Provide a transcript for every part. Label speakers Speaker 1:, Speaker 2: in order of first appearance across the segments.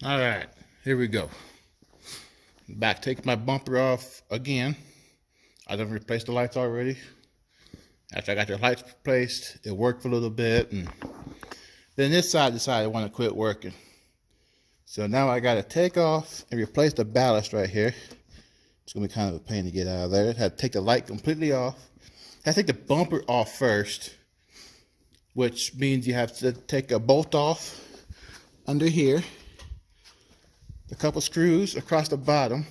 Speaker 1: All right, here we go. Back, take my bumper off again. I done replaced the lights already. After I got the lights replaced, it worked for a little bit, and then this side decided I want to quit working. So now I got to take off and replace the ballast right here. It's gonna be kind of a pain to get out of there. I had to take the light completely off. I had to take the bumper off first, which means you have to take a bolt off under here, a couple screws across the bottom.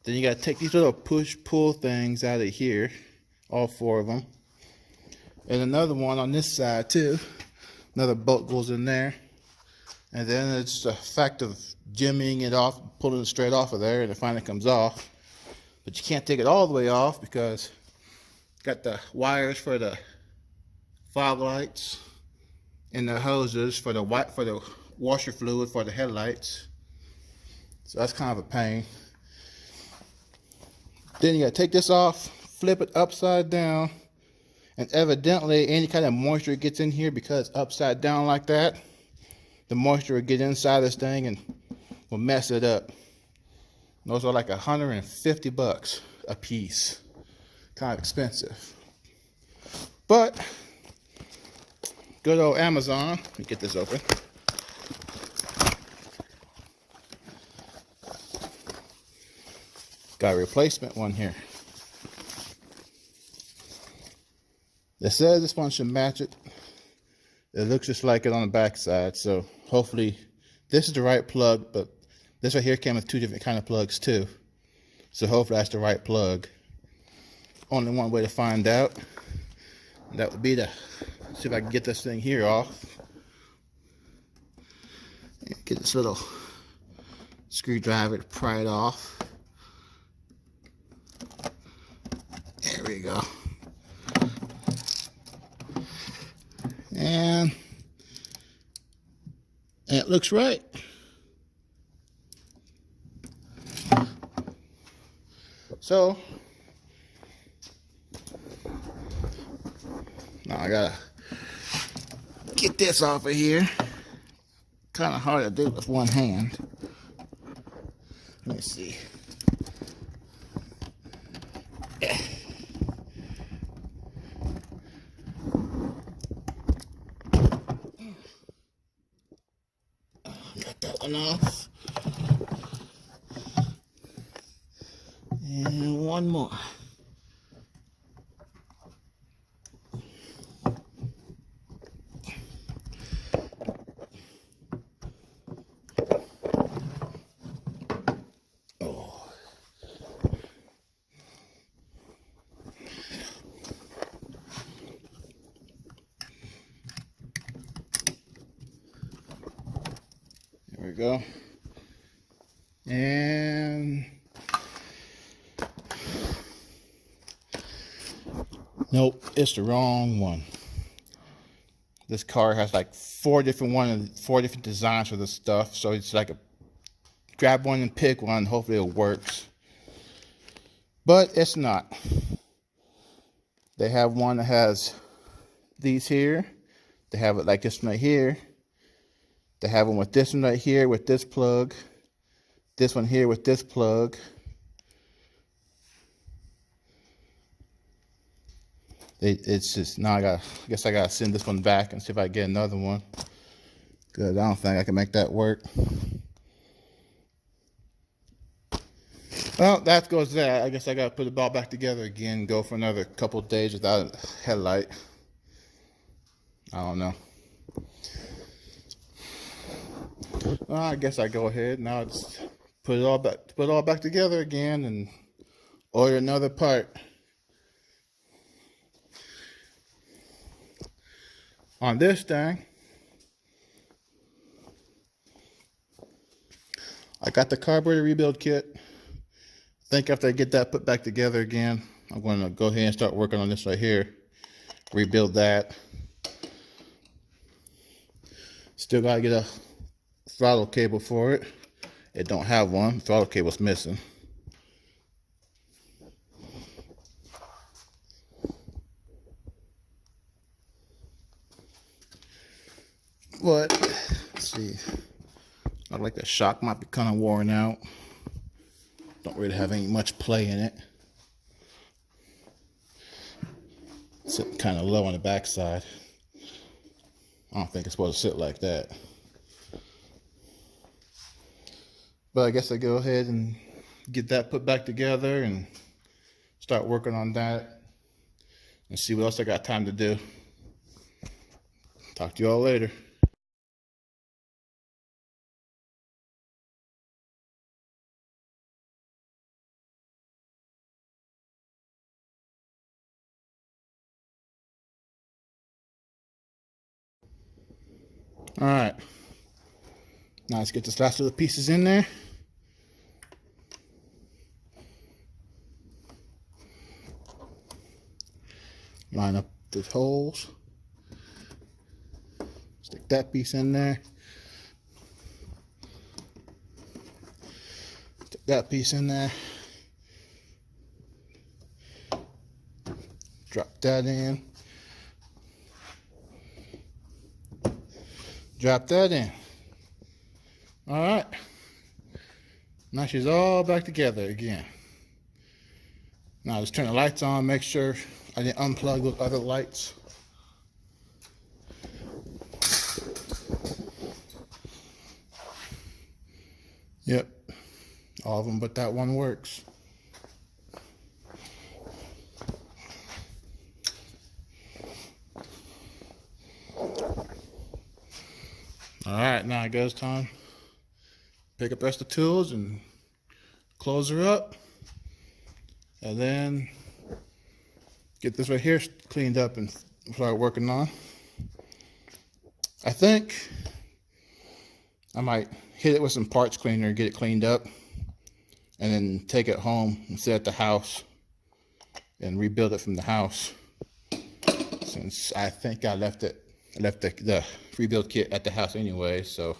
Speaker 1: Then you got to take these little push-pull things out of here, all four of them. And another one on this side too. Another bolt goes in there. And then it's a fact of jimmying it off, pulling it straight off of there, and it finally comes off. But you can't take it all the way off because it's got the wires for the fog lights and the hoses for the washer fluid for the headlights. So that's kind of a pain. Then you gotta take this off, flip it upside down, and evidently any kind of moisture gets in here because it's upside down like that. The moisture will get inside this thing and will mess it up. Those are like $150 a piece. Kind of expensive. But good old Amazon. Let me get this open. Got a replacement one here. It says this one should match it. It looks just like it on the back side, so hopefully this is the right plug, but this right here came with two different kind of plugs too. So hopefully that's the right plug. Only one way to find out. That would be to see if I can get this thing here off. Get this little screwdriver to pry it off. There we go. And it looks right. So now I gotta get this off of here. Kind of hard to do with one hand. Let me see. Got that one off. And one more. Oh. There we go. And nope, it's the wrong one. This car has like four different designs for this stuff, so it's like a grab one and pick one. Hopefully it works, but it's not. They have one that has these here. They have it like this one right here. They have one with this one right here with this plug. This one here with this plug. It's just, now I guess I gotta send this one back and see if I can get another one. Good, I don't think I can make that work. Well, that goes there. I guess I gotta put it all back together again, go for another couple of days without a headlight. I don't know. Well, I guess I go ahead now. Just put it all back together again and order another part. On this thing, I got the carburetor rebuild kit. I think after I get that put back together again, I'm going to go ahead and start working on this right here. Rebuild that. Still got to get a throttle cable for it. It don't have one. Throttle cable's missing. But let's see. I like the shock might be kind of worn out. Don't really have any much play in it. Sitting kind of low on the backside. I don't think it's supposed to sit like that. But I guess I go ahead and get that put back together and start working on that and see what else I got time to do. Talk to you all later. All right. Now let's get this last of the pieces in there. Line up the holes. Stick that piece in there. Stick that piece in there. Drop that in. Drop that in. All right. Now she's all back together again. Now let's turn the lights on, make sure I didn't unplug those other lights. Yep, all of them but that one works. All right, now it goes time. Pick up the rest of the tools and close her up. And then get this right here cleaned up and start working on. I think I might hit it with some parts cleaner and get it cleaned up, and then take it home and sit at the house and rebuild it from the house, since I think I left the rebuild kit at the house anyway. So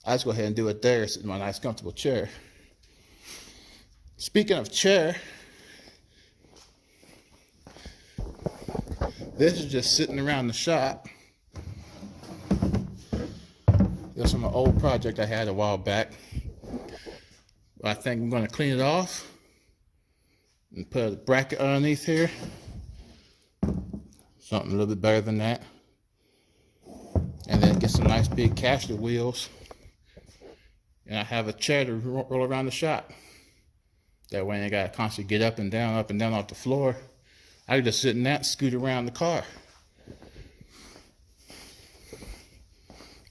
Speaker 1: I'll just go ahead and do it there, sit in my nice comfortable chair. Speaking of chair, this is just sitting around the shop. This is from an old project I had a while back. I think I'm going to clean it off and put a bracket underneath here. Something a little bit better than that. And then get some nice big caster wheels. And I have a chair to roll around the shop. That way I got to constantly get up and down off the floor. I can just sit in that and scoot around the car.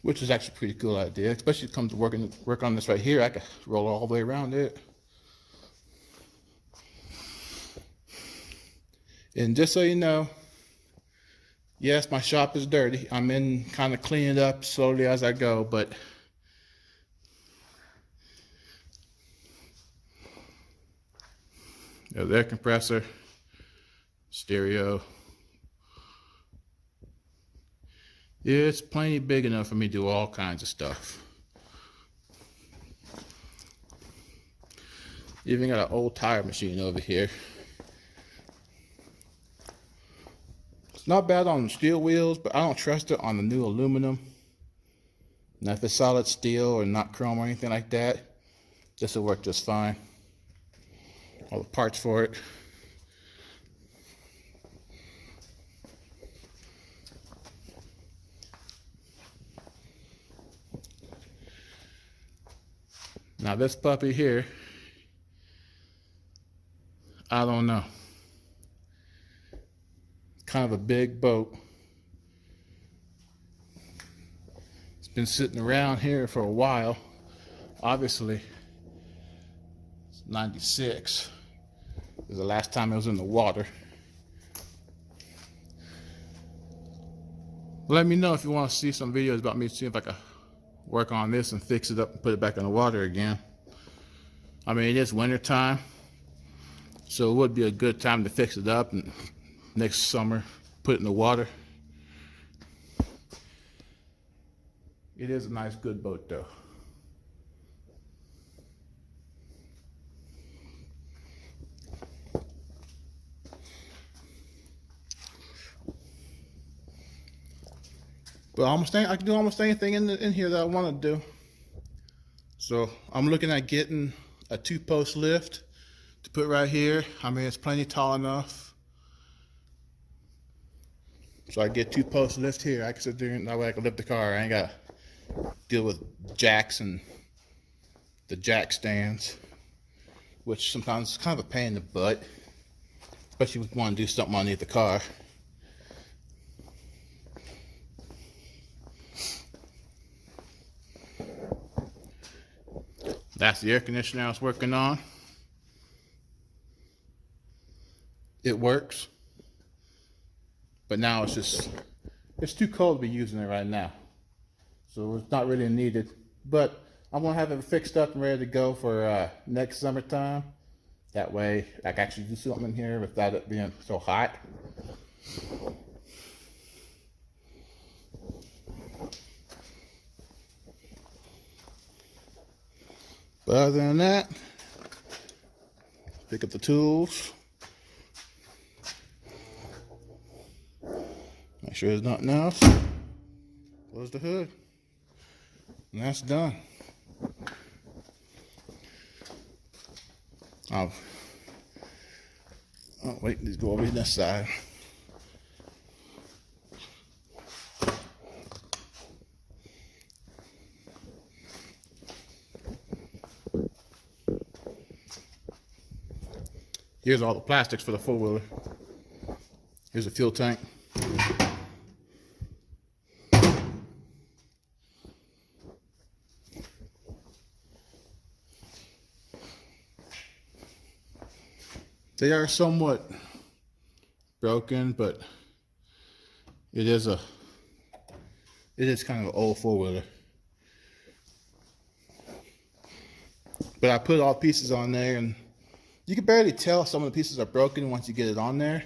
Speaker 1: Which is actually a pretty cool idea, especially come to work on this right here. I can roll all the way around it. And just so you know, yes, my shop is dirty. I'm in kind of cleaning it up slowly as I go, but there's the air compressor, stereo. It's plenty big enough for me to do all kinds of stuff. Even got an old tire machine over here. It's not bad on steel wheels, but I don't trust it on the new aluminum. Now if it's solid steel or not chrome or anything like that, this will work just fine. All the parts for it. Now this puppy here, I don't know. Kind of a big boat. It's been sitting around here for a while. Obviously, it's 96. It was the last time it was in the water. Let me know if you want to see some videos about me, see if I can work on this and fix it up and put it back in the water again. I mean, it is winter time, so it would be a good time to fix it up and next summer put it in the water. It is a nice, good boat though. But I can do almost anything in here that I want to do. So I'm looking at getting a 2-post lift to put right here. I mean, it's plenty tall enough. So I get 2-post lift here. I can sit there and that way I can lift the car. I ain't got to deal with jacks and the jack stands, which sometimes is kind of a pain in the butt, especially if you want to do something underneath the car. That's the air conditioner I was working on. It works, but now it's too cold to be using it right now, so it's not really needed. But I'm gonna have it fixed up and ready to go for next summertime. That way I can actually do something in here without it being so hot. But other than that, pick up the tools. Make sure there's nothing else. Close the hood. And that's done. Oh wait, let's go over to this side. Here's all the plastics for the four-wheeler. Here's a fuel tank. They are somewhat broken, but it is kind of an old four-wheeler. But I put all pieces on there, and you can barely tell some of the pieces are broken once you get it on there.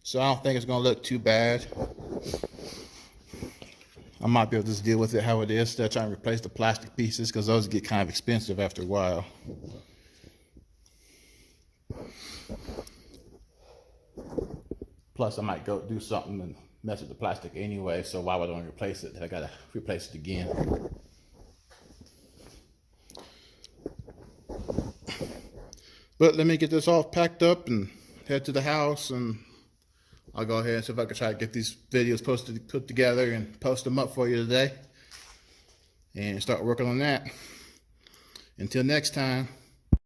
Speaker 1: So I don't think it's going to look too bad. I might be able to just deal with it how it is instead of trying to replace the plastic pieces, because those get kind of expensive after a while. Plus, I might go do something and mess with the plastic anyway, so why would I want to replace it? I gotta replace it again. But let me get this all packed up and head to the house, and I'll go ahead and see if I can try to get these videos put together and post them up for you today, and start working on that. Until next time.